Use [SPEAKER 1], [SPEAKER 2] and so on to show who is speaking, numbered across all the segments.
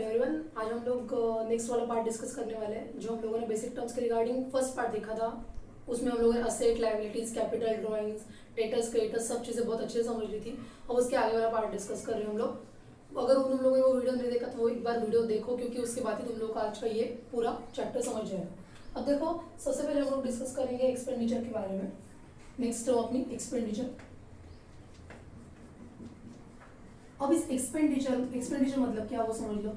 [SPEAKER 1] Hello everyone. आज हम लोग नेक्स्ट वाला पार्ट डिस्कस करने वाले हैं। जो हम लोगों ने बेसिक टर्म्स के रिगार्डिंग फर्स्ट पार्ट देखा था, उसमें हम लोगों ने asset, liabilities, capital, drawings, debtors, creditors सब चीज़ें बहुत अच्छे से समझ ली थी। अब उसके आगे वाला पार्ट डिस्कस कर रहे हैं हम लोग। अगर तुम लोगों ने वो वीडियो नहीं देखा तो वो एक बार वीडियो देखो, क्योंकि उसके बाद ही तुम लोग का आज का ये पूरा चैप्टर समझ जाएगा। अब देखो, सबसे पहले हम लोग डिस्कस करेंगे एक्सपेंडिचर के बारे में। नेक्स्ट अपनी एक्सपेंडिचर। अब इस एक्सपेंडिचर मतलब क्या, वो समझ लो।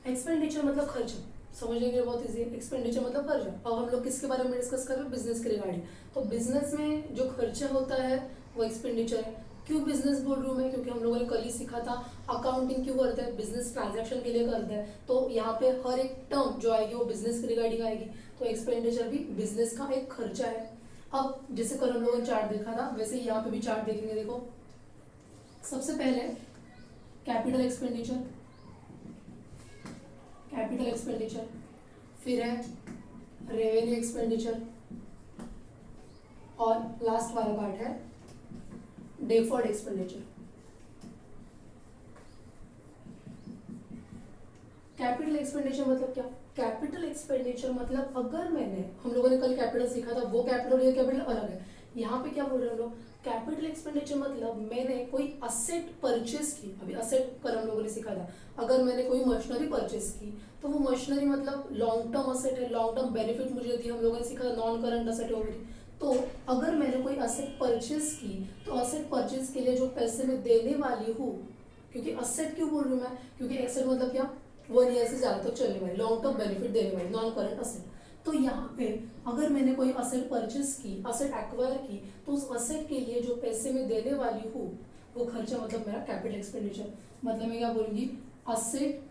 [SPEAKER 1] एक्सपेंडिचर मतलब खर्चा, समझेंगे बहुत इजी है। एक्सपेंडिचर मतलब खर्चा। अब हम लोग किसके बारे में डिस्कस कर रहे हैं? बिजनेस के रिगार्डिंग। तो बिजनेस में जो खर्चा होता है वो एक्सपेंडिचर है। क्यों बिजनेस बोल रही हूँ मैं? क्योंकि हम लोगों ने कल ही सीखा था अकाउंटिंग क्यों करते हैं, बिजनेस ट्रांजैक्शन के लिए करते हैं। तो यहाँ पे हर एक टर्म जो आएगी वो बिजनेस के रिगार्डिंग आएगी। तो एक्सपेंडिचर भी बिजनेस का एक खर्चा है। अब जैसे कल हम लोगों ने चार्ट देखा था, वैसे यहाँ पे भी चार्ट देखेंगे। देखो, सबसे पहले कैपिटल एक्सपेंडिचर, फिर है रेवेन्यू एक्सपेंडिचर, और लास्ट वाला पार्ट है डेफर्ड एक्सपेंडिचर। कैपिटल एक्सपेंडिचर मतलब क्या? कैपिटल एक्सपेंडिचर मतलब अगर मैंने, हम लोगों ने कल कैपिटल सीखा था, वो कैपिटल ये कैपिटल अलग है। यहाँ पे क्या बोल रहे हैं हम लोग? कैपिटल एक्सपेंडिचर मतलब मैंने कोई असेट परचेस की। अभी असेट कल हम लोगों ने सीखा था। अगर मैंने कोई मशीनरी परचेस की तो वो मशीनरी मतलब लॉन्ग टर्म असेट है, लॉन्ग टर्म बेनिफिट मुझे दी। हम लोगों ने सीखा नॉन करंट असेट हो गई। तो अगर मैंने कोई असेट परचेस की तो असेट परचेस के लिए जो पैसे मैं देने वाली हूँ, क्योंकि असेट क्यों बोल रही हूँ मैं? क्योंकि एसेट मतलब क्या? 1 ईयर से ज्यादा तक चलने वाली, लॉन्ग टर्म बेनिफिट देने वाली, नॉन करंट असेट। तो यहाँ पे अगर मैंने कोई असेट परचेस की, असेट एक्वायर की, तो उस असेट के लिए जो पैसे मैं देने वाली हूँ वो खर्चा मतलब मेरा कैपिटल एक्सपेंडिचर। मतलब मैं क्या बोलूंगी? असेट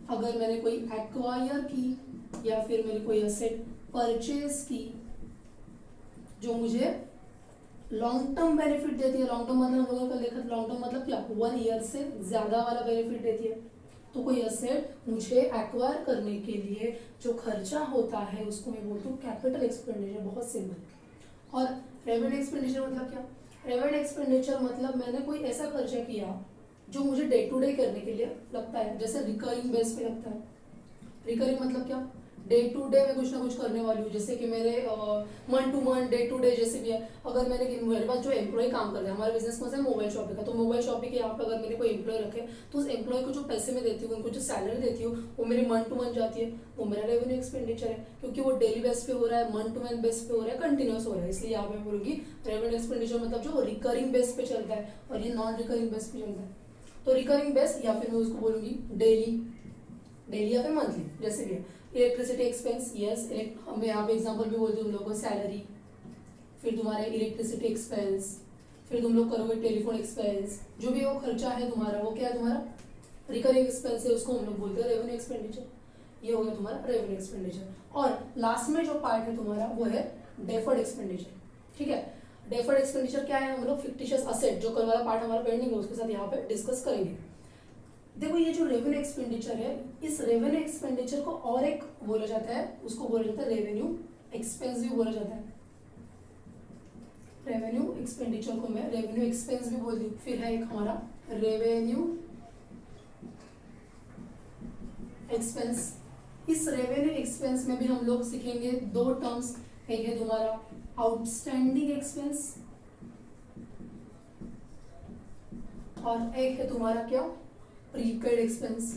[SPEAKER 1] अगर मैंने कोई एक्वायर की या फिर मैंने कोई असेट परचेस की जो मुझे लॉन्ग टर्म बेनिफिट देती है। लॉन्ग टर्म मतलब हम लोगों ने कल देखा, लॉन्ग टर्म मतलब क्या? 1 ईयर से ज्यादा वाला बेनिफिट देती है। तो कोई असेट मुझे एक्वायर करने के लिए जो खर्चा होता है उसको मैं बोलती हूँ कैपिटल एक्सपेंडिचर। बहुत सिंपल। और रेवेन्यू एक्सपेंडिचर मतलब क्या? रेवेन्यू एक्सपेंडिचर मतलब मैंने कोई ऐसा खर्चा किया जो मुझे डे टू डे करने के लिए लगता है, जैसे रिकरिंग बेस पे लगता है। रिकरिंग मतलब क्या? डे टू डे मैं कुछ ना कुछ करने वाली हूँ, जैसे कि मेरे month to month, day to day जैसे भी है। अगर मेरे पास जो एम्प्लॉय काम कर रहे हैं, हमारे बिजनेस में से मोबाइल शॉपिंग का, तो मोबाइल शॉपिंग के यहाँ पे अगर मैंने कोई एम्प्लॉय रखे तो उस एम्प्लॉय को जो पैसे मैं देती हूँ, उनको जो सैलरी देती हूँ, वो मेरी मंथ टू मंथ जाती है। वो मेरा रेवेन्यू एक्सपेंडिचर है, क्योंकि वो डेली बेस पे हो रहा है, मंथ टू मंथ बेस पे हो रहा है, कंटिन्यूस हो रहा है। इसलिए यहाँ पे बोलूंगी रेवेन्यू एक्सपेंडिचर मतलब जो रिकरिंग बेस पे चलता है, और ये नॉन रिकरिंग बेस पे चलता है। तो रिकरिंग बेस या फिर मैं उसको बोलूंगी डेली या फिर मंथली, जैसे भी है। इलेक्ट्रिसिटी एक्सपेंस, यस, मैं यहाँ पे एग्जांपल भी बोलती हूँ तुम लोगों को, सैलरी, फिर तुम्हारे इलेक्ट्रिसिटी एक्सपेंस, फिर तुम लोग करोगे टेलीफोन एक्सपेंस, जो भी वो खर्चा है तुम्हारा, वो क्या है? तुम्हारा रिकरिंग एक्सपेंस है, उसको हम लोग बोलते हैं रेवेन्यू एक्सपेंडिचर। ये हो गया तुम्हारा रेवेन्यू एक्सपेंडिचर। और लास्ट में जो पार्ट है तुम्हारा वो है डेफर्ड एक्सपेंडिचर। ठीक है, डेफर्ड एक्सपेंडिचर क्या है? हम लोग फिक्टिशियस असेट, जो कल वाला पार्ट हमारा पेंडिंग है, उसके साथ यहाँ पे डिस्कस करेंगे। देखो, ये जो रेवेन्यू एक्सपेंडिचर है, इस रेवेन्यू एक्सपेंडिचर को और एक बोला जाता है, उसको बोला जाता है रेवेन्यू एक्सपेंस भी बोला जाता है। रेवेन्यू एक्सपेंडिचर को मैं रेवेन्यू एक्सपेंस भी बोलती हूँ। फिर है एक हमारा रेवेन्यू एक्सपेंस। इस रेवेन्यू एक्सपेंस में भी हम लोग सीखेंगे 2 टर्म्स। एक है तुम्हारा आउटस्टैंडिंग एक्सपेंस, और एक है तुम्हारा क्या? Prepaid expense.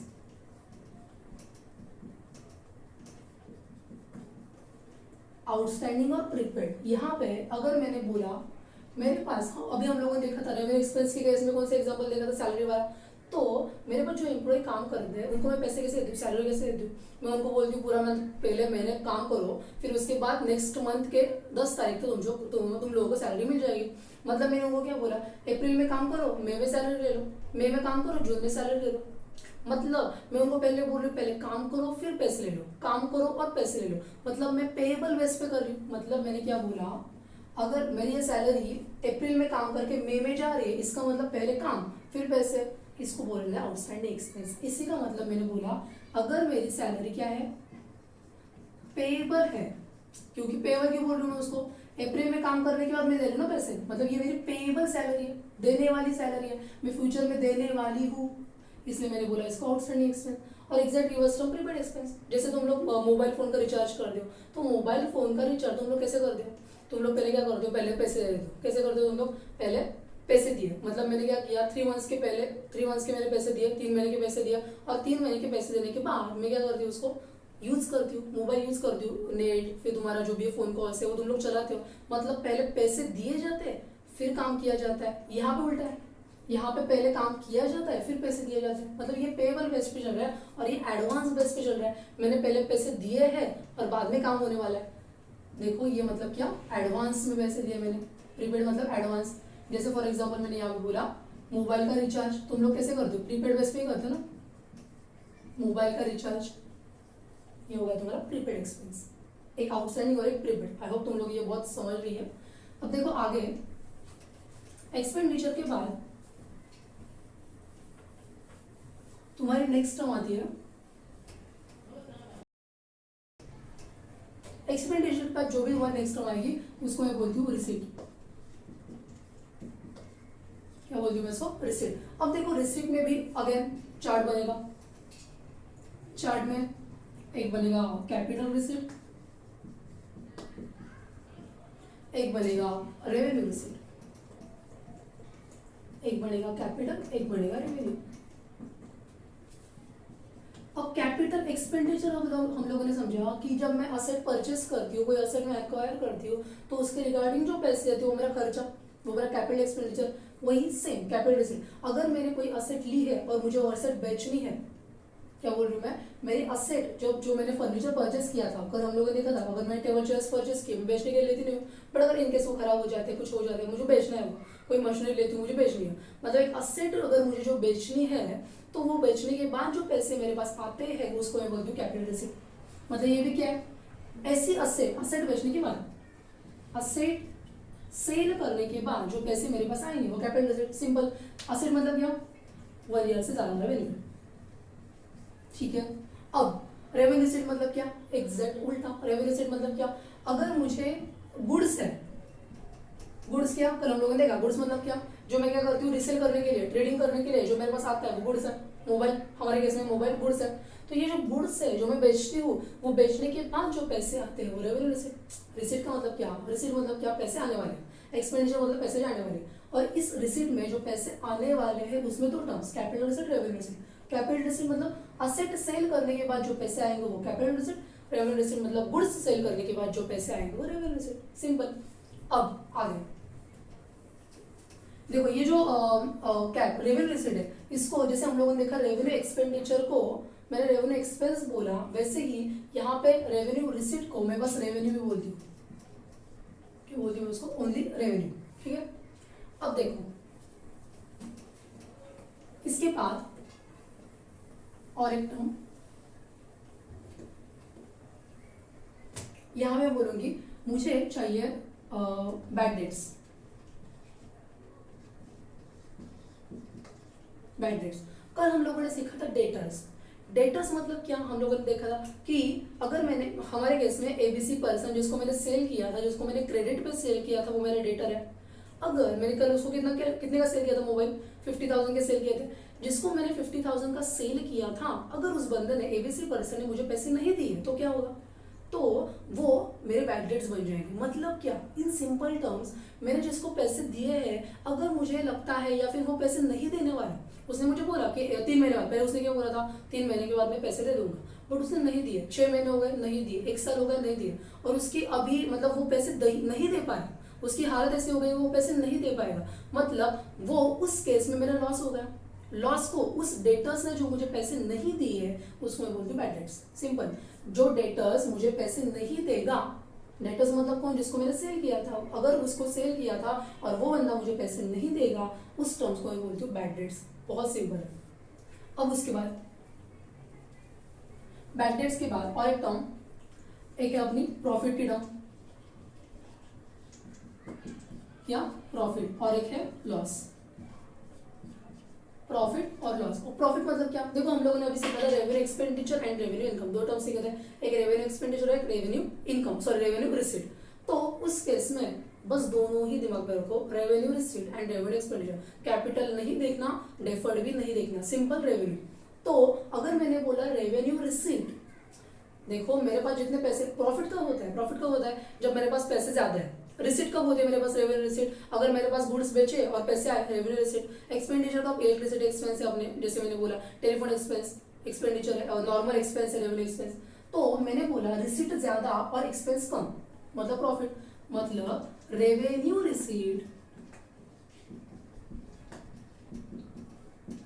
[SPEAKER 1] आउटस्टैंडिंग और प्रीपेड। यहाँ पे अगर मैंने बोला मेरे पास, अभी हम लोगों ने देखा था रेवेन्यू एक्सपेंस के केस में कौन सा एग्जांपल देखा था? सैलरी वाला। तो मेरे पास जो एम्प्लॉय काम करते हैं उनको मैं पैसे कैसे देती हूँ? सैलरी कैसे देती हूँ? मैं उनको बोलती हूँ पूरा मंथ पहले महीने काम करो, फिर उसके बाद नेक्स्ट मंथ के 10 तारीख तक तुम लोगों को सैलरी मिल जाएगी। मतलब मैंने उनको क्या बोला? अप्रैल में काम करो, मई में सैलरी ले लो, मई में काम करो, जून में सैलरी ले लो। मतलब मैं उनको पहले बोल रही हूँ पहले काम करो फिर पैसे ले लो, काम करो और पैसे ले लो। मतलब मैं पेएबल बेस पे कर रही हूँ। मतलब मैंने क्या बोला? अगर मेरी ये सैलरी अप्रैल में काम करके मई में जा रही है, इसका मतलब पहले काम फिर पैसे। इसको बोल रहे हैं आउटस्टैंडिंग एक्सपेंस। इसी का मतलब मैंने बोला अगर मेरी सैलरी क्या है? पेएबल है। क्योंकि पेएबल क्यों बोल रही हूँ मैं उसको? अप्रैल में काम करने के बाद मैं दे रही हूँ ना पैसे, मतलब ये मेरी पेएबल सैलरी है, देने वाली सैलरी है, मैं फ्यूचर में देने वाली हूँ। इसलिए मैंने बोला इसको आउटस्टैंडिंग एक्सपेंस। और exact reverse from prepaid expense, जैसे तुम लोग मोबाइल फोन का रिचार्ज कर दो, तो मोबाइल फोन का रिचार्ज तुम लोग कैसे कर दो? तुम लोग पहले क्या कर दो? पहले पैसे दे दो। कैसे कर दो तुम लोग? पहले पैसे दिए, मतलब मैंने क्या किया, 3 मंथ्स के पहले 3 मंथ्स के मैंने पैसे दिए, 3 महीने के पैसे दिया, और 3 महीने के पैसे देने के बाद मैं क्या करती हूँ, उसको यूज करती हूँ, मोबाइल यूज करती हूँ, नेट, फिर तुम्हारा जो भी फोन कॉल्स है वो तुम लोग चलाते हो। मतलब पहले पैसे दिए जाते हैं फिर काम किया जाता है। यहाँ पे उल्टा है, यहाँ पे पहले काम किया जाता है फिर पैसे दिए जाते हैं। मतलब ये पेबल बेस पे चल रहा है और ये एडवांस बेस पे चल रहा है। मैंने पहले पैसे दिए हैं और बाद में काम होने वाला है। देखो ये मतलब क्या, एडवांस में पैसे दिए मैंने। प्रीपेड मतलब एडवांस। जैसे फॉर एग्जांपल मैंने यहाँ पे बोला मोबाइल का रिचार्ज तुम लोग कैसे करते हो? प्रीपेड बेस पे ही करते हो ना, मोबाइल का रिचार्ज। ये हो गया तुम्हारा प्रीपेड एक्सपेंस, एक आउटस्टैंडिंग और एक प्रीपेड। आई होप तुम लोग ये बहुत समझ रही है। अब देखो आगे एक्सपेंडिचर के बाद तुम्हारी नेक्स्ट टर्म आती है एक्सपेंडिचर का। जो भी तुम्हारी नेक्स्ट टर्म आएगी उसको मैं बोलती हूँ रिसीट। क्या बोलती हूँ मैं इसको? रिसीट। अब देखो रिसीट में भी अगेन चार्ट बनेगा। चार्ट में एक बनेगा कैपिटल रिसीट, एक बनेगा रेवेन्यू रिसीट, एक बनेगा कैपिटल, एक बनेगा रेवेन्यू। अब कैपिटल एक्सपेंडिचर हम लोगों ने समझा कि जब मैं असेट परचेस करती हूँ, कोई असेट में एक्वायर करती हूँ, तो उसके रिगार्डिंग जो पैसे आते हैं वो मेरा खर्चा, वो मेरा कैपिटल एक्सपेंडिचर। वही सेम कैपिटल रिसीट। अगर मैंने कोई असेट ली है और मुझे वो असेट बेचनी है, क्या बोल रही हूँ मैं, मेरी असेट जो मैंने फर्नीचर परचेस किया था, अगर हम लोगों ने देखा था, अगर मैंने टेबल चेयर्स परचेस किए, मैं बेचने के लिए लेती नहीं हूँ, बट अगर इनकेस वो खराब हो जाते हैं, कुछ हो जाते हैं, मुझे बेचना है, वो कोई मशीनरी लेती हूँ, मुझे बेचनी है। मतलब एक असेट अगर मुझे जो बेचनी है, तो वो बेचने के बाद जो पैसे मेरे पास आते हैं उसको मैं बोलती हूँ कैपिटल रिसीट। मतलब ये भी क्या है, ऐसी असेट बेचने के बाद, असेट सेल करने के बाद जो पैसे मेरे पास आएंगे वो कैपिटल रिसीट। सिंपल। असेट मतलब क्या, 1 ईयर से ज्यादा रेवेन्यू। ठीक है। अब रेवेन्यू रिसीट मतलब क्या, एग्जैक्ट उल्टा। रेवेन्यू रिसीट मतलब क्या, अगर मुझे गुड्स है, गुड्स क्या, कल हम लोगों ने देखा, गुड्स मतलब क्या, जो मैं क्या करती हूँ रिसेल करने के लिए, ट्रेडिंग करने के लिए जो मेरे पास आता है वो गुड्स है। मोबाइल, हमारे केस में मोबाइल गुड्स है। तो ये जो गुड्स है जो मैं बेचती हूँ, वो बेचने के बाद जो पैसे आते हैं वो रेवेन्यू रिसीट। रिसीट का मतलब क्या, रिसीट मतलब क्या, पैसे आने वाले। एक्सपेंडिचर मतलब पैसे जाने वाले। और इस रिसीट में जो पैसे आने वाले हैं उसमें 2 terms, capital receipt, revenue receipt. Capital receipt मतलब असेट सेल करने के बाद जो पैसे आएंगे वो कैपिटल रिसीट। रेवेन्यू रिसीट मतलब गुड्स सेल करने के बाद जो पैसे आएंगे वो रेवेन्यू रिसीट। सिंपल। अब आगे देखो, ये जो कैप रेवेन्यू रिसीट है, इसको जैसे हम लोगों ने देखा रेवेन्यू एक्सपेंडिचर को मैंने रेवेन्यू एक्सपेंस बोला, वैसे ही यहाँ पे रेवेन्यू रिसीट को मैं बस रेवेन्यू भी बोलती हूँ। क्यों बोलती हूँ उसको? Only revenue. ठीक है। अब देखो इसके बाद और एक टर्म यहां मैं बोलूंगी, मुझे चाहिए बैड डेट्स। बैड डेट्स कल हम लोगों ने सीखा था डेटर्स। डेटर्स मतलब क्या, हम लोगों ने देखा था कि अगर मैंने, हमारे केस में एबीसी पर्सन जिसको मैंने सेल किया था, जिसको मैंने क्रेडिट पे सेल किया था, वो मेरा डेटर है। अगर मैंने कल उसको कितने का सेल किया था, मोबाइल 50,000 के सेल किए थे, जिसको मैंने 50,000 का सेल किया था, अगर उस बंदे ने, एबीसी पर्सन ने मुझे पैसे नहीं दिए तो क्या होगा, तो वो मेरे बैड डेट्स बन जाएंगे। मतलब क्या, इन सिंपल टर्म्स, मैंने जिसको पैसे दिए हैं, अगर मुझे लगता है या फिर वो पैसे नहीं देने वाला, उसने मुझे बोला कि 3 महीने बाद, पहले उसने क्या बोला था 3 महीने के बाद मैं पैसे दे दूंगा, बट उसने नहीं दिए, 6 महीने हो गए नहीं दिए, 1 साल हो गए नहीं दिए, और उसकी अभी मतलब वो पैसे नहीं दे पाए, उसकी हालत ऐसी हो गई वो पैसे नहीं दे पाएगा, मतलब वो उस केस में मेरा लॉस हो गया। लॉस को उस डेटर्स ने जो मुझे पैसे नहीं दिए उसको मैं बोलती हूँ बैड डेट्स। सिंपल। जो डेटर्स मुझे पैसे नहीं देगा, डेटर्स मतलब कौन, जिसको मैंने सेल किया था, अगर उसको सेल किया था और वो बंदा मुझे पैसे नहीं देगा, उस टर्म्स को मैं बोलती हूँ बैड डेट्स। बहुत सिंपल है। अब उसके बाद बैड डेट्स के बाद और एक टर्म, एक है अपनी प्रॉफिट की टर्म, क्या, प्रॉफिट, और एक है लॉस। प्रॉफिट और लॉस। और प्रॉफिट मतलब क्या, देखो हम लोगों ने अभी सीखा था revenue expenditure and revenue income, 2 term सीखे थे, एक रेवेन्यू एक्सपेंडिचर और एक revenue income, sorry revenue receipt. तो उस केस में बस दोनों ही दिमाग में रखो, revenue receipt and revenue expenditure. Capital नहीं देखना, डेफर्ड भी नहीं देखना, सिंपल रेवेन्यू। तो अगर मैंने बोला रेवेन्यू रिसीट, देखो मेरे पास जितने पैसे, प्रॉफिट कब होता है, प्रॉफिट कब होता है जब मेरे पास पैसे ज्यादा है। रिसीट कब होती है मेरे पास, रेवेन्यू रिसीट, अगर मेरे पास गुड्स बेचे और पैसे आए, रेवेन्यू रिसीट। एक्सपेंडिचर का इलेक्ट्रिसिटी एक्सपेंस है, अपने जैसे मैंने बोला टेलीफोन एक्सपेंस एक्सपेंडिचर है, और नॉर्मल एक्सपेंस है रेवेन्यू एक्सपेंस। तो मैंने बोला रिसीट ज्यादा और एक्सपेंस कम, मतलब प्रॉफिट, मतलब revenue receipt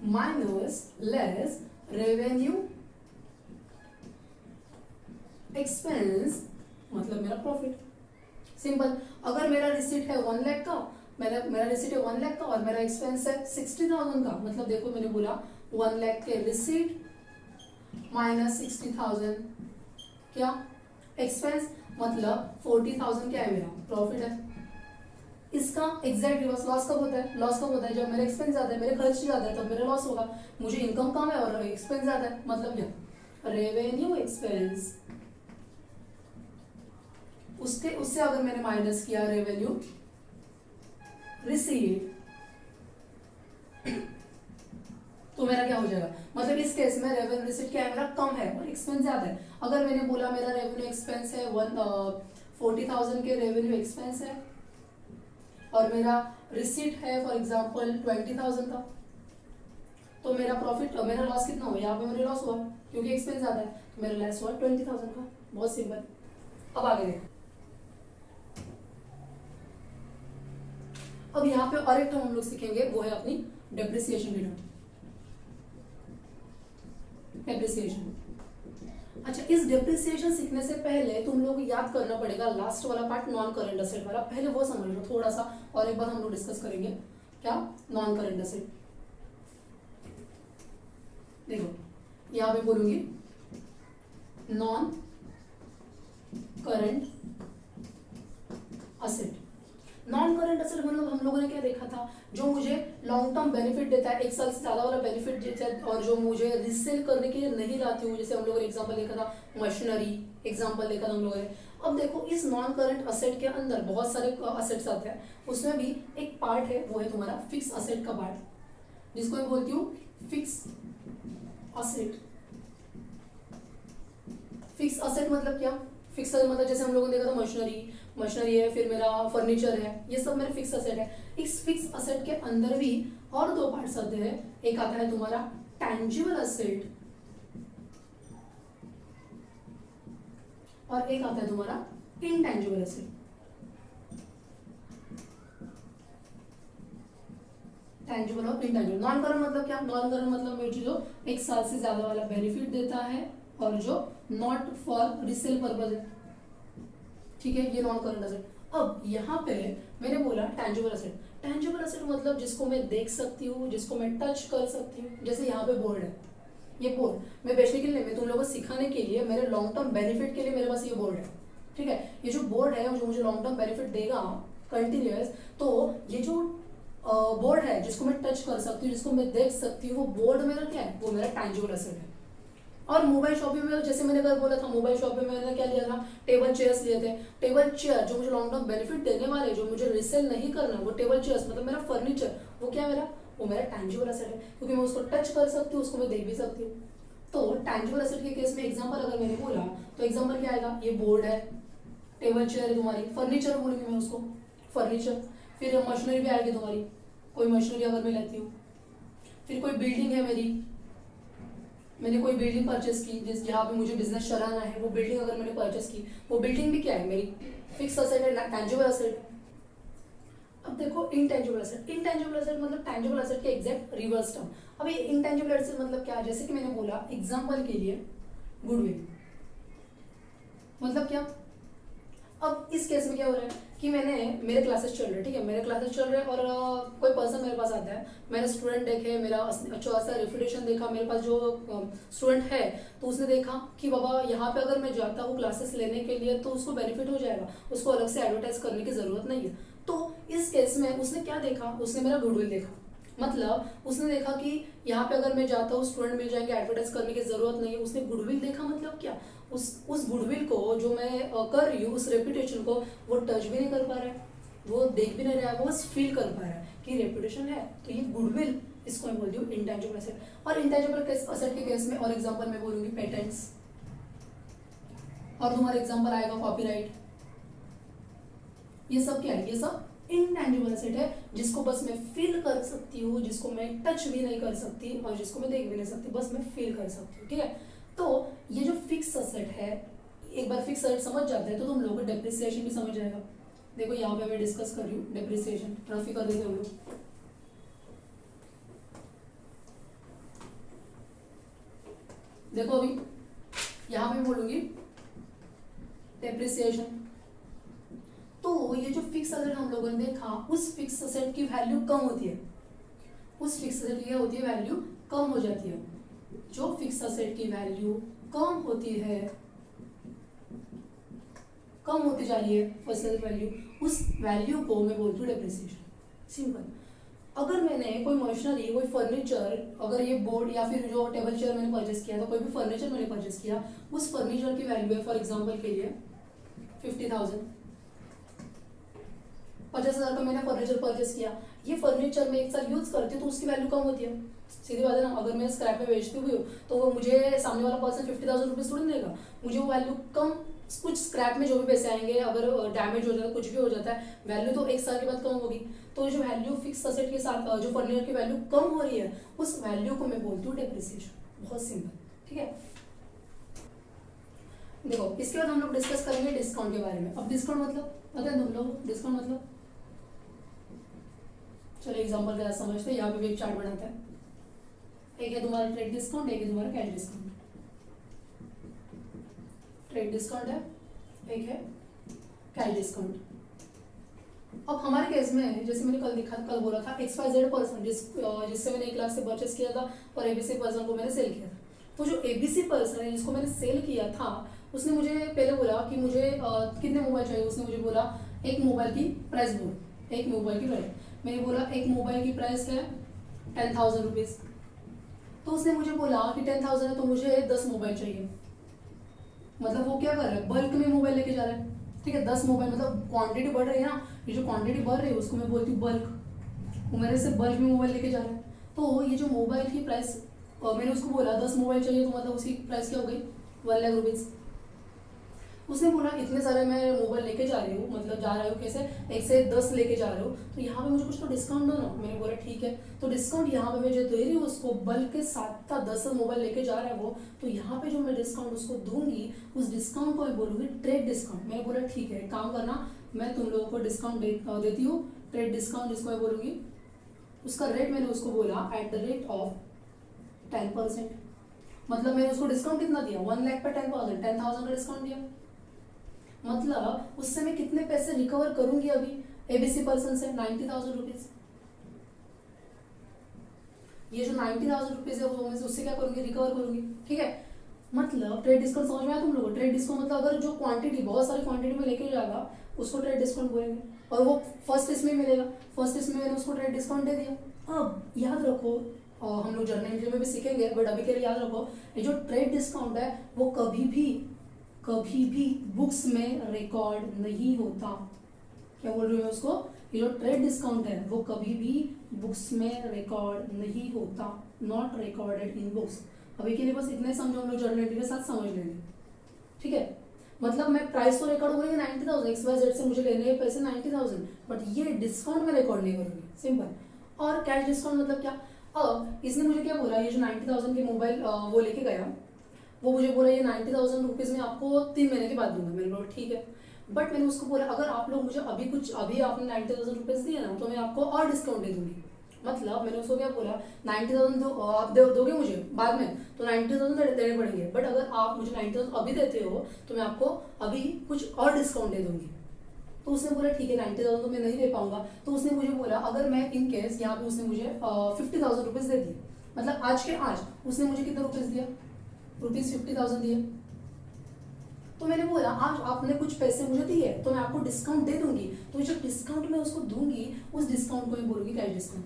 [SPEAKER 1] minus less revenue expense, मतलब मेरा प्रॉफिट। सिंपल। अगर मेरा रिसीट है 1 लाख का, मेरा रिसीट है 1 लाख का और मेरा एक्सपेंस है 60,000 का, मतलब देखो मैंने बोला 1 लाख के रिसीट माइनस 60,000 क्या एक्सपेंस, मतलब 40,000 क्या है मेरा प्रॉफिट है। इसका एग्जैक्ट रिवर्स लॉस कब होता है, लॉस कब होता है जब मेरा एक्सपेंस ज्यादा है, मेरे खर्च ज्यादा है, तब मेरा लॉस होगा। मुझे इनकम कम है और एक्सपेंस ज्यादा है, मतलब क्या रेवेन्यू एक्सपेंस, उससे अगर मैंने माइनस किया रेवेन्यू रिसीट, तो मेरा क्या हो जाएगा, मतलब इस केस में रेवेन्यू रिसीट क्या है मेरा कम है और एक्सपेंस ज्यादा है। अगर मैंने बोला मेरा रेवेन्यू एक्सपेंस है 40,000 के रेवेन्यू एक्सपेंस है और मेरा रिसीट है फॉर एग्जांपल 20,000 का, तो मेरा प्रॉफिट, मेरा लॉस कितना हुआ, यहाँ पे मेरा लॉस हुआ क्योंकि एक्सपेंस ज्यादा है, तो मेरा लॉस हुआ 20,000 का। बहुत सिंपल। अब आगे देखो, अब यहाँ पे और एक टर्म हम लोग सीखेंगे, वो है अपनी डेप्रिसिएशन की टर्म, डेप्रिसिएशन। अच्छा, इस डेप्रिसिएशन सीखने से पहले तुम लोग याद करना पड़ेगा लास्ट वाला पार्ट, नॉन करंट असेट वाला, पहले वो समझ लो थोड़ा सा, और एक बार हम लोग डिस्कस करेंगे क्या, नॉन करंट असेट। देखो यहाँ पे बोलूंगी non current asset. Non current asset मतलब हम लोगों ने क्या देखा था, जो मुझे लॉन्ग टर्म बेनिफिट देता है, 1 साल से ज्यादा वाला बेनिफिट देता है, और जो मुझे रिसेल करने के लिए नहीं लाती हूँ, जैसे हम लोगों ने एग्जांपल देखा था मशीनरी, एग्जांपल देखा था हम लोगों ने। अब देखो इस नॉन करंट असेट के अंदर बहुत सारे असेट्स आते हैं, उसमें भी एक पार्ट है, वो है तुम्हारा फिक्स असेट का पार्ट, जिसको मैं बोलती हूँ फिक्स असेट। फिक्स असेट मतलब क्या, फिक्स असेट मतलब जैसे हम लोगों ने देखा था मशीनरी है, फिर मेरा फर्नीचर है, ये सब मेरे फिक्स असेट है। इस फिक्स असेट के अंदर भी और 2 पार्ट्स आते हैं, एक आता है तुम्हारा टैंजिबल असेट और एक आता है तुम्हारा इनटैंजिबल असेट। टैंजिबल और इनटैंजिबल। नॉन करंट मतलब क्या, नॉन करंट मतलब मुझे जो 1 साल से ज्यादा वाला बेनिफिट देता है और जो नॉट फॉर रिसेल पर्पज है, ठीक है, ये नॉन करंट असेट। अब यहाँ पे मैंने बोला टैंजिबल असेट। टैंजिबल असेट मतलब जिसको मैं देख सकती हूँ, जिसको मैं टच कर सकती हूँ, जैसे यहाँ पे बोर्ड है, ये बोर्ड मैं बेचने के लिए, मैं तुम लोगों को सिखाने के लिए, मेरे लॉन्ग टर्म बेनिफिट के लिए मेरे पास ये बोर्ड है, ठीक है। ये जो बोर्ड है जो मुझे लॉन्ग टर्म बेनिफिट देगा कंटिन्यूअस, तो ये जो बोर्ड है जिसको मैं टच कर सकती हूँ, जिसको मैं देख सकती हूँ, वो बोर्ड मेरा क्या है, वो मेरा टैंजिबल असेट है। और मोबाइल शॉपिंग में जैसे मैंने कल बोला था, मोबाइल शॉपिंग में मैंने क्या लिया था, टेबल चेयर्स लिए थे। टेबल चेयर जो मुझे लॉन्ग टर्म बेनिफिट देने वाले, जो मुझे रिसेल नहीं करना, वो टेबल चेयर्स मतलब मेरा फर्नीचर, वो क्या मेरा, वो मेरा टैंजिबल असेट है, क्योंकि मैं उसको टच कर सकती हूँ, उसको मैं देख भी सकती हूँ। तो टैंजिबल असेट के केस में एग्जाम्पल अगर मैंने बोला, तो एग्जाम्पल क्या आएगा, ये बोर्ड है, टेबल चेयर है तुम्हारी, फर्नीचर बोलूंगी मैं उसको, फर्नीचर। फिर मशीनरी भी आएगी तुम्हारी, कोई मशीनरी अगर मैं लेती हूँ। फिर कोई बिल्डिंग है मेरी, मैंने कोई बिल्डिंग परचेस की, जिस जहाँ पे मुझे बिजनेस चलाना है, वो बिल्डिंग अगर मैंने परचेस की, वो बिल्डिंग भी क्या है, मेरी फिक्स असेट है, टैंजिबल असेट। अब देखो इनटैंजिबल असेट। इनटैंजिबल असेट मतलब टैंजिबल असेट के एग्जैक्ट रिवर्स टर्म। अब ये इनटैंजिबल असेट मतलब क्या है, जैसे कि मैंने बोला एग्जांपल के लिए गुडविल, मतलब क्या। अब इस केस में क्या हो रहा है कि मेरे क्लासेस चल रहे हैं, ठीक है, मेरे क्लासेस चल रहे हैं और कोई पर्सन मेरे पास आता है, मैंने स्टूडेंट देखे, मेरा अच्छा सा रेपुटेशन देखा, मेरे पास जो स्टूडेंट है, तो उसने देखा कि बाबा यहाँ पे अगर मैं जाता हूँ क्लासेस लेने के लिए तो उसको बेनिफिट हो जाएगा, उसको अलग से एडवर्टाइज करने की जरूरत नहीं है। तो इस केस में उसने क्या देखा, उसने मेरा गुडविल देखा, मतलब उसने देखा कि यहाँ पे अगर मैं जाता हूँ स्टूडेंट मिल जाएंगे, एडवर्टाइज करने की जरूरत नहीं है। उसने गुडविल देखा, मतलब क्या, उस गुडविल को जो मैं कर रही हूँ, उस रेपुटेशन को वो टच भी नहीं कर पा रहा है, वो देख भी नहीं रहा है, वो बस फील कर पा रहा है कि रेपुटेशन है, तो ये गुडविल, इसको मैं बोलती हूँ इंटेंजिबल एसेट। और इंटेंजिबल एसेट के केस में और एग्जांपल मैं बोलूंगी पेटेंट्स, और तुम्हारा एग्जांपल आएगा कॉपीराइट। ये सब क्या है, ये सब इनटैंजिबल एसेट है, जिसको बस मैं फील कर सकती हूँ, जिसको मैं टच भी नहीं कर सकती और जिसको मैं देख भी नहीं सकती, बस मैं फील कर सकती हूँ। ठीक है, तो ये जो फिक्स एसेट है, एक बार फिक्स एसेट समझ जाते हैं तो तुम लोगों को डेप्रिसिएशन भी समझ जाएगा। देखो यहाँ पे मैं डिस्कस कर रही हूँ डेप्रिसिएशन, रफी कर देते हम लोग। देखो अभी यहाँ पे बोलूंगी डेप्रिसिएशन, तो ये जो फिक्स एसेट हम लोगों ने देखा, उस फिक्स एसेट की वैल्यू कम होती है, उस फिक्स एसेट की क्या होती है, वैल्यू कम हो जाती है। जो फिक्स एसेट की वैल्यू कम होती है, कम होती जा रही है फिक्स एसेट वैल्यू, उस वैल्यू को मैं बोलती हूँ डेप्रिसिएशन। सिंपल। अगर मैंने कोई मशीनरी, कोई फर्नीचर, अगर ये बोर्ड या फिर जो टेबल चेयर मैंने परचेस किया, तो कोई भी फर्नीचर मैंने परचेस किया, उस फर्नीचर की वैल्यू है फॉर एग्जांपल के लिए 50,000, 50,000 का मैंने फर्नीचर परचेस किया। ये फर्नीचर में एक साल यूज करती हूँ तो उसकी वैल्यू कम होती है, सीधी बात है ना। अगर मैं स्क्रैप में बेचती हुई हूँ तो वो मुझे सामने वाला पर्सन 50,000 रुपीज थोड़ी देगा, मुझे वो वैल्यू कम, कुछ स्क्रैप में जो भी पैसे आएंगे, अगर डैमेज हो जाता है, कुछ भी हो जाता है, वैल्यू तो एक साल के बाद कम होगी। तो जो वैल्यू फिक्स एसेट के साथ जो फर्नीचर की वैल्यू कम हो रही है, उस वैल्यू को मैं बोलती हूँ डेप्रिसिएशन। बहुत सिंपल। ठीक है, देखो इसके बाद हम लोग डिस्कस करेंगे डिस्काउंट के बारे में। अब डिस्काउंट मतलब पता है तुम लोग, डिस्काउंट मतलब, चलो एग्जांपल के साथ समझते हैं। यहाँ पे भी एक चार्ट बनाता है, एक है तुम्हारा ट्रेड डिस्काउंट, एक है तुम्हारा कैश डिस्काउंट। ट्रेड डिस्काउंट है, एक है कैश डिस्काउंट। अब हमारे केस में जैसे मैंने कल बोला था, XYZ पर्सन जिससे मैंने 1 लाख से परचेस किया था और ABC पर्सन को मैंने सेल किया था। तो जो ABC पर्सन है जिसको मैंने सेल किया था, उसने मुझे पहले बोला कि मुझे कितने मोबाइल चाहिए। उसने मुझे बोला एक मोबाइल की प्राइस बोल, एक मोबाइल की प्राइस। मैंने बोला एक मोबाइल की प्राइस है 10,000 रुपीज़। तो उसने मुझे बोला कि 10,000 है तो मुझे 10 मोबाइल चाहिए। मतलब वो क्या कर रहा है, बल्क में मोबाइल लेके जा रहा है। ठीक है, 10 मोबाइल, मतलब क्वांटिटी बढ़ रही है ना, ये जो क्वांटिटी बढ़ रही है उसको मैं बोलती हूँ बल्क। वो मेरे से बल्क में मोबाइल लेके जा रहा है। तो ये जो मोबाइल की प्राइस, मैंने उसको बोला 10 मोबाइल चाहिए, तो मतलब उसकी प्राइस क्या हो गई, 1 लाख रुपीज़। उसने बोला इतने सारे मैं मोबाइल लेके जा रही हूँ, मतलब जा रही हूँ कैसे, 1 से 10 लेके जा रही हूँ, तो यहाँ पे मुझे कुछ तो डिस्काउंट दो ना। मैंने बोला ठीक है, तो डिस्काउंट यहाँ पे मैं जो दे रही हूँ उसको, बल्क के साथ था 10 मोबाइल लेके जा रहा है वो, तो यहाँ पे जो मैं डिस्काउंट उसको दूंगी, उस डिस्काउंट को मैं बोलूँगी ट्रेड डिस्काउंट। मैंने बोला ठीक है, काम करना, मैं तुम लोगों को डिस्काउंट देती हूँ, ट्रेड डिस्काउंट जिसको मैं बोलूँगी। उसका रेट मैंने उसको बोला एट द रेट ऑफ 10%। मतलब मैंने उसको डिस्काउंट कितना दिया, 1 लाख पर 10,000, 10,000 का डिस्काउंट दिया। मतलब उससे मैं कितने पैसे रिकवर करूंगी अभी ABC पर्सन से, 90,000 रुपीज। ये जो 90,000 रुपीज है वो मैं उससे क्या करूंगी, रिकवर करूंगी। ठीक है, मतलब ट्रेड डिस्काउंट समझ में आया तुम लोगों को। ट्रेड डिस्काउंट मतलब अगर जो क्वांटिटी बहुत सारी क्वांटिटी में लेके जाएगा उसको ट्रेड डिस्काउंट बोलेंगे, और वो फर्स्ट इसमें मिलेगा, फर्स्ट इसमें मैंने उसको ट्रेड डिस्काउंट दे दिया। अब याद रखो, हम लोग जर्नल एंट्री में भी सीखेंगे, बट अभी के लिए याद रखो, ये जो ट्रेड डिस्काउंट है वो कभी भी बुक्स में रिकॉर्ड नहीं होता। क्या बोल रही हूँ मैं उसको, ये जो ट्रेड डिस्काउंट है वो कभी भी बुक्स में रिकॉर्ड नहीं होता, नॉट रिकॉर्डेड इन बुक्स। अभी के लिए बस इतने समझो, हम लोग जर्नल एंट्री के साथ समझ लेंगे। ठीक है, मतलब मैं प्राइस तो रिकॉर्ड करूंगी 90,000, XYZ से मुझे लेने हैं पैसे 90,000, बट ये डिस्काउंट में रिकॉर्ड नहीं करूंगी। सिंपल। और कैश डिस्काउंट मतलब क्या, अब इसने मुझे क्या बोला, ये जो 90,000 के मोबाइल वो लेके गया, वो मुझे बोला ये 90,000 रुपीज़ में आपको 3 महीने के बाद दूंगा। मैंने बोला ठीक है, बट मैंने उसको बोला अगर आप लोग मुझे अभी आपने 90,000 रुपीज़ दिए ना, तो मैं आपको और डिस्काउंट दे दूंगी। मतलब मैंने उसको क्या बोला, 90,000 आप दोगे मुझे बाद में, तो 90,000 देने पड़ेंगे, बट अगर आप मुझे 90,000 अभी देते हो तो मैं आपको अभी कुछ और डिस्काउंट दे दूंगी। तो उसने बोला ठीक है, 90,000 तो मैं नहीं दे पाऊंगा। तो उसने मुझे बोला अगर मैं इन केस यहाँ पे, उसने मुझे 50,000 रुपीज़ दे दिए, मतलब आज के आज उसने मुझे कितने रुपीज़ दिया, ₹50,000 दिए। तो मैंने बोला आज आपने कुछ पैसे मुझे दिए तो मैं आपको डिस्काउंट दे दूंगी, तो जो डिस्काउंट मैं उसको दूंगी उस डिस्काउंट को मैं बोलूंगी कैश डिस्काउंट।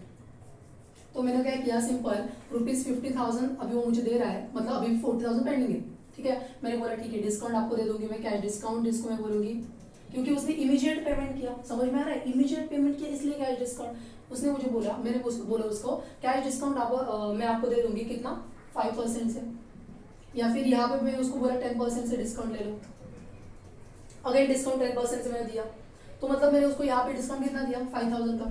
[SPEAKER 1] तो मैंने क्या किया, सिंपल, ₹50,000 अभी वो मुझे दे रहा है, मतलब अभी 40,000 पेंडिंग है। ठीक है, मैंने बोला ठीक है, डिस्काउंट आपको दे दूंगी मैं, कैश डिस्काउंट जिसको मैं बोलूंगी क्योंकि उसने इमीडिएट पेमेंट किया, समझ में आ रहा है, इमीडिएट पेमेंट किया इसलिए कैश डिस्काउंट। उसने मुझे बोला, मैंने बोला उसको कैश डिस्काउंट मैं आपको दे दूंगी कितना 5% से, या फिर यहाँ पे मैंने उसको बोला 10% से डिस्काउंट ले लो, अगेन डिस्काउंट 10% से मैंने दिया, तो मतलब मैंने उसको यहाँ पे डिस्काउंट कितना दिया 5000 का।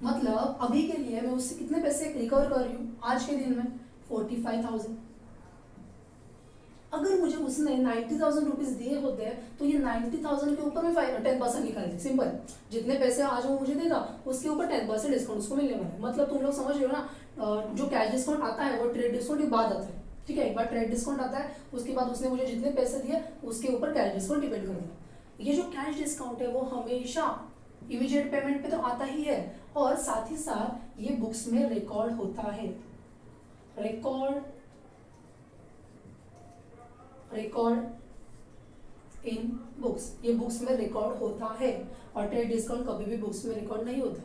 [SPEAKER 1] मतलब अभी के लिए मैं उससे कितने पैसे रिकवर कर रही हूँ आज के दिन में 45,000। अगर मुझे उसने 90,000 रुपीज दिए होते तो ये 90,000 के ऊपर मैं 10% निकाल दी, सिंपल। जितने पैसे आज वो मुझे देगा उसके ऊपर 10% डिस्काउंट उसको मिलने वाला है। मतलब तुम लोग समझ रहे हो ना, जो कैश डिस्काउंट आता है वो ट्रेड डिस्काउंट के बाद आता है, ठीक है। एक बार ट्रेड डिस्काउंट आता है, उसके बाद उसने मुझे जितने पैसे दिए उसके ऊपर कैश डिस्काउंट डिपेंड करता है। ये जो कैश डिस्काउंट है वो हमेशा इमीडिएट पेमेंट पे तो आता ही है, और साथ ही साथ ये बुक्स में रिकॉर्ड होता है, रिकॉर्ड इन बुक्स, ये बुक्स में रिकॉर्ड होता है। और ट्रेड डिस्काउंट कभी भी बुक्स में रिकॉर्ड नहीं होता।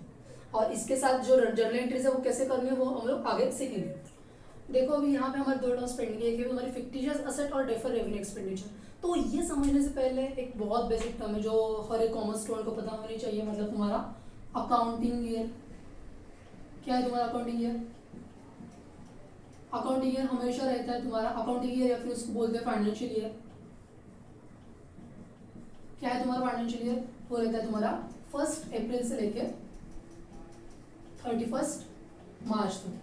[SPEAKER 1] और इसके साथ जो जर्नल एंट्रीज है वो कैसे करनी है वो हम लोग आगे सीखेंगे। देखो अभी यहाँ पे हमारे दो टर्म्स पेंडिंग है, कि हमारी फिक्टिशियस असेट और डेफर्ड रेवेन्यू एक्सपेंडिचर। तो ये समझने से पहले एक बहुत बेसिक टर्म है जो हर एक कॉमर्स स्टूडेंट को पता होनी चाहिए, मतलब तुम्हारा अकाउंटिंग ईयर। क्या है तुम्हारा अकाउंटिंग ईयर? अकाउंटिंग ईयर हमेशा रहता है तुम्हारा अकाउंटिंग ईयर, या फिर उसको बोलते हैं फाइनेंशियल ईयर। क्या है तुम्हारा फाइनेंशियल ईयर? वो रहता है तुम्हारा 1 अप्रैल से लेके 31 मार्च तक।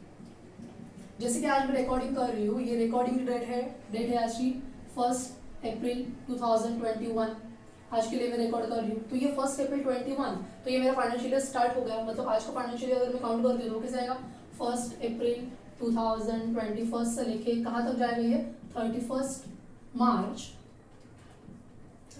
[SPEAKER 1] जैसे कि आज मैं रिकॉर्डिंग कर रही हूँ, ये रिकॉर्डिंग डेट है आज की 1 अप्रैल 2021। आज के लिए मैं रिकॉर्ड कर रही हूँ, तो ये 1 अप्रैल 21, तो ये मेरा फाइनेंशियल ईयर स्टार्ट हो गया। मतलब आज का फाइनेंशियल ईयर अगर मैं काउंट करती हूँ तो कैसे आएगा 1 अप्रैल 2021 से लेके कहाँ तक जाएगा ये 31 मार्च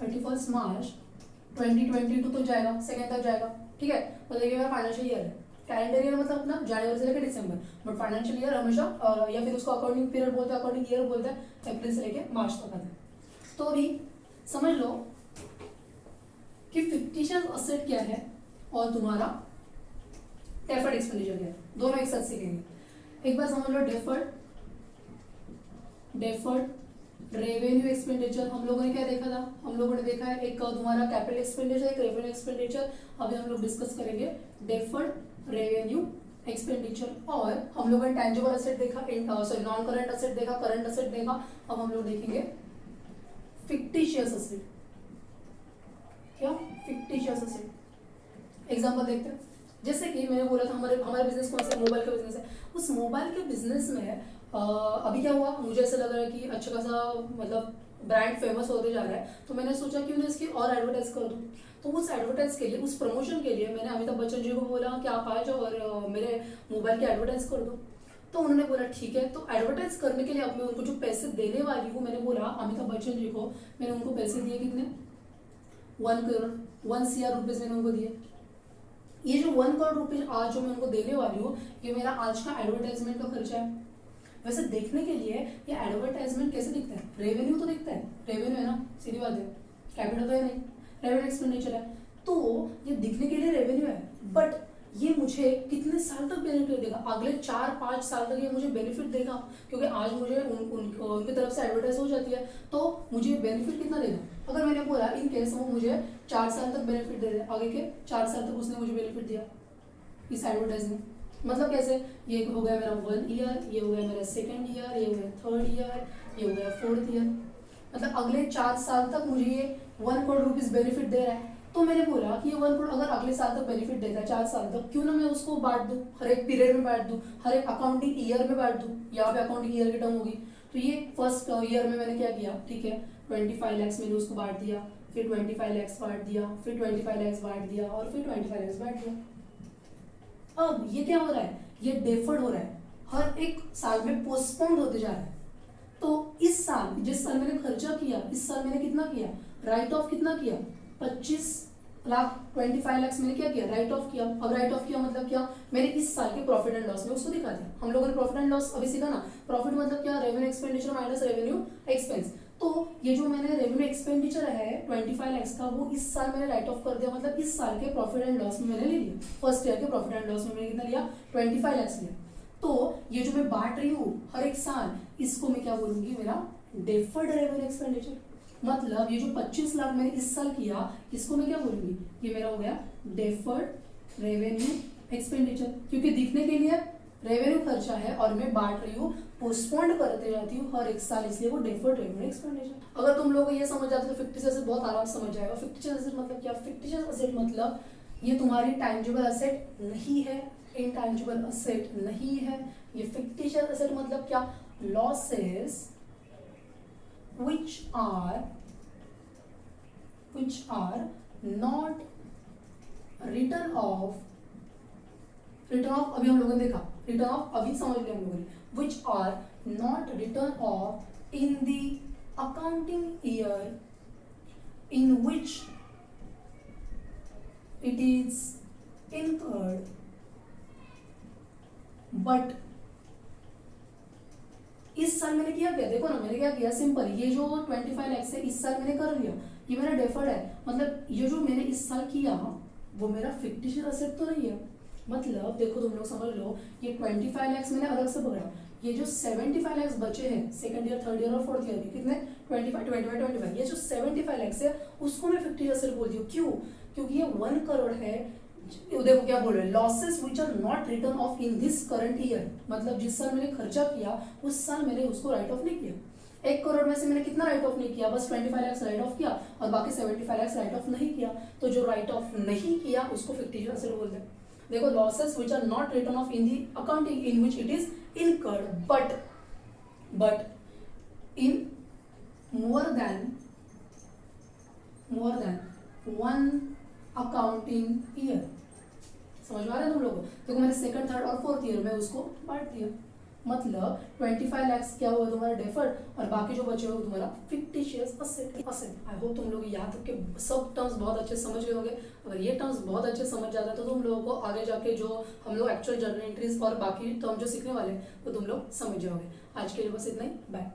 [SPEAKER 1] 2022 तक जाएगा, सेकेंड तक जाएगा, ठीक है। मतलब ये मेरा फाइनेंशियल ईयर है। कैलेंडर ईयर मतलब अपना जनवरी से लेकर दिसंबर, बट फाइनेंशियल ईयर हमेशा या फिर उसको अकाउंटिंग पीरियड बोलते हैं, अकाउंटिंग ईयर बोलते हैं, अप्रैल से लेकर मार्च तक आता है। तो अभी समझ लो कि फिक्टिशियस असेट क्या है और तुम्हारा डेफर्ड एक्सपेंडिचर क्या है, दोनों एक साथ सीखेंगे। एक बार समझ लो डेफर्ड रेवेन्यू एक्सपेंडिचर। हम लोगों ने क्या देखा था? हम लोगों ने देखा है एक तुम्हारा कैपिटल एक्सपेंडिचर, एक रेवेन्यू एक्सपेंडिचर। अभी हम लोग डिस्कस करेंगे डेफर्ड रेवेन्यू एक्सपेंडिचर। और हम लोगों ने टैंजिबल असेट देखा, सॉरी नॉन करंट असेट देखा, करंट असेट देखा। अब हम लोग देखेंगे फिक्टिशियस असेट। क्या? Fictitious asset. एग्जांपल देखते हैं। जैसे कि मैंने बोला था हमारे बिजनेस कौन सा? मोबाइल का बिजनेस है। उस मोबाइल के बिजनेस में अभी क्या हुआ, मुझे ऐसा लग रहा है कि अच्छा खासा मतलब ब्रांड फेमस होते जा रहा है, तो मैंने सोचा कि उन्हें इसकी और एडवर्टाइज कर दूं। तो उस एडवर्टाइज के लिए, उस प्रमोशन के लिए मैंने अमिताभ बच्चन जी को बोला कि आप आ जाओ और मेरे मोबाइल की एडवर्टाइज कर दो। तो उन्होंने बोला ठीक है। तो एडवर्टाइज करने के लिए अब मैं उनको जो पैसे देने वाली हूँ, मैंने बोला अमिताभ बच्चन जी को, मैंने उनको पैसे दिए कितने 1 CR रुपीज मैंने उनको दिए। ये जो 1 करोड़ रुपीज आज जो मैं उनको देने वाली हूँ, ये मेरा आज का एडवर्टाइजमेंट का खर्चा है। वैसे देखने के लिए ये एडवर्टाइजमेंट कैसे दिखता है? रेवेन्यू तो दिखता है, रेवेन्यू है ना, सीधी बात है, कैपिटल तो है नहीं, रेवेन्यू एक्सपेंडिचर है। तो ये दिखने के लिए रेवेन्यू है, बट ये मुझे कितने साल तक बेनिफिट देगा? अगले 4-5 साल तक ये मुझे बेनिफिट देगा, क्योंकि आज मुझे उनकी तरफ से एडवर्टाइज हो जाती है, तो मुझे बेनिफिट कितना देगा? अगर मैंने बोला इन केस वो मुझे 4 साल तक बेनिफिट दे दे, आगे के 4 साल तक उसने मुझे बेनिफिट दिया इस एडवर्टाइज में। मतलब कैसे? ये हो गया मेरा 1 ईयर, ये हो गया मेरा 2nd ईयर, ये हो गया 3rd ईयर, ये हो गया 4th ईयर। मतलब अगले 4 साल तक मुझे ये 1 करोड़ रुपीज बेनिफिट दे रहा है। तो मैंने बोला कि ये 1 करोड़ अगर अगले साल तक बेनिफिट देता है 4 साल तक, क्यों ना मैं उसको बांट दूं, हर एक पीरियड में बांट दूं, हर एक अकाउंटिंग ईयर में बांट दूं। यहाँ पे अकाउंटिंग ईयर की टर्म होगी। तो ये फर्स्ट ईयर में मैंने क्या किया, ठीक है 25 लाख मैंने उसको बांट दिया, फिर 25 लाख बांट दिया, फिर 25 लाख बांट दिया, और फिर 25 लाख बांट दिया। अब ये क्या हो रहा है? ये डेफर्ड हो रहा है, हर एक साल में पोस्टपोन्ड होते जा रहा है। तो इस साल, जिस साल मैंने खर्चा किया, इस साल मैंने कितना किया, राइट ऑफ कितना किया, 25 लाख 25 लाख मैंने क्या किया, राइट ऑफ किया। अब राइट ऑफ किया मतलब क्या, मैंने इस साल के प्रॉफिट एंड लॉस में उसको दिखा दिया। हम लोगों ने प्रॉफिट एंड लॉस अभी सीखा ना, प्रॉफिट मतलब क्या, revenue expenditure minus revenue expense. तो ये जो मैंने रेवेन्यू एक्सपेंडिचर है 25 लाख का, वो इस साल मैंने राइट ऑफ कर दिया, मतलब इस साल के प्रॉफिट एंड लॉस में मैंने ले लिया। फर्स्ट ईयर के प्रॉफिट एंड लॉस में मैंने कितना लिया, 25 लाख लिया। तो ये जो मैं बांट रही हूँ हर एक साल, इसको मैं क्या बोलूंगी, मेरा डेफर्ड रेवेन्यू एक्सपेंडिचर। मतलब ये जो 25 लाख मैंने इस साल किया, इसको मैं क्या बोलूंगी, ये मेरा हो गया डेफर्ड रेवेन्यू एक्सपेंडिचर, क्योंकि दिखने के लिए रेवेन्यू खर्चा है और मैं बांट रही हूँ, पोस्टपोन्ड करते जाती हूँ हर एक साल, इसलिए वो डेफर्ड रेवेन्यू एक्सपेंडिचर। अगर तुम लोग ये समझ जाते तो फिक्टिशियस एसेट बहुत आराम से समझ जाएगा। फिक्टिशियस एसेट मतलब क्या? फिक्टिशियस एसेट मतलब ये तुम्हारी टाइंजिबल एसेट नहीं है, इनटांजिबल एसेट नहीं है। ये फिक्टिशियस एसेट मतलब क्या? Losses which are not written off अभी हम लोगों ने देखा, रिटर्न ऑफ अभी समझ लिया हम लोगों ने, which are not written off in the accounting year in which it is incurred, but इस साल मैंने किया क्या? देखो ना, मैंने क्या किया, सिंपल, ये जो 25 लाख से इस साल मैंने कर लिया, ये मेरा डेफर्ड है, मतलब ये जो मैंने इस साल किया वो मेरा फिक्टिशियस एसेट तो नहीं है। मतलब देखो तुम लोग समझ लो, ये 25 लाख मैंने अलग से पकड़ा, ये जो 75 लाख बचे हैं सेकंड ईयर, थर्ड ईयर और फोर्थ ईयर में, कितने? 25, ये जो 75 लाख है उसको मैं फिक्टिशियस एसेट बोल दी हूँ। क्यों? क्योंकि ये 1 करोड़ है। देखो क्या बोल रहे हैं, losses which are not written off in this current year, मतलब जिस साल मैंने खर्चा किया उस साल मैंने उसको राइट ऑफ नहीं किया। 1 करोड़ में से मैंने कितना राइट ऑफ नहीं किया? बस 25 लाख राइट ऑफ किया और बाकी 75 लाख राइट ऑफ नहीं किया। तो जो राइट ऑफ नहीं किया उसको फिक्टिशियस एसेट बोलते हैं। देखो, losses which are not written off in the accounting in which it is incurred but in more than 1 accounting year. समझ में आ रहा है तुम लोगों को? देखो मैंने सेकंड, थर्ड और फोर्थ ईयर में उसको बांट दिया, मतलब 25 लाख क्या हुआ तुम्हारा डेफर्ड और बाकी जो बचे हुए तुम्हारा फिक्टिशियस एसेट। आई होप तुम लोग यहाँ तक के सब टर्म्स बहुत अच्छे समझ गए होंगे। अगर ये टर्म्स बहुत अच्छे समझ जाता है तो तुम लोगों को आगे जाके जो हम लोग एक्चुअल जर्नल एंट्रीज और बाकी टर्म जो सीखने वाले हैं वो तुम लोग समझ जाओगे। आज के लिए बस इतना ही, बाय।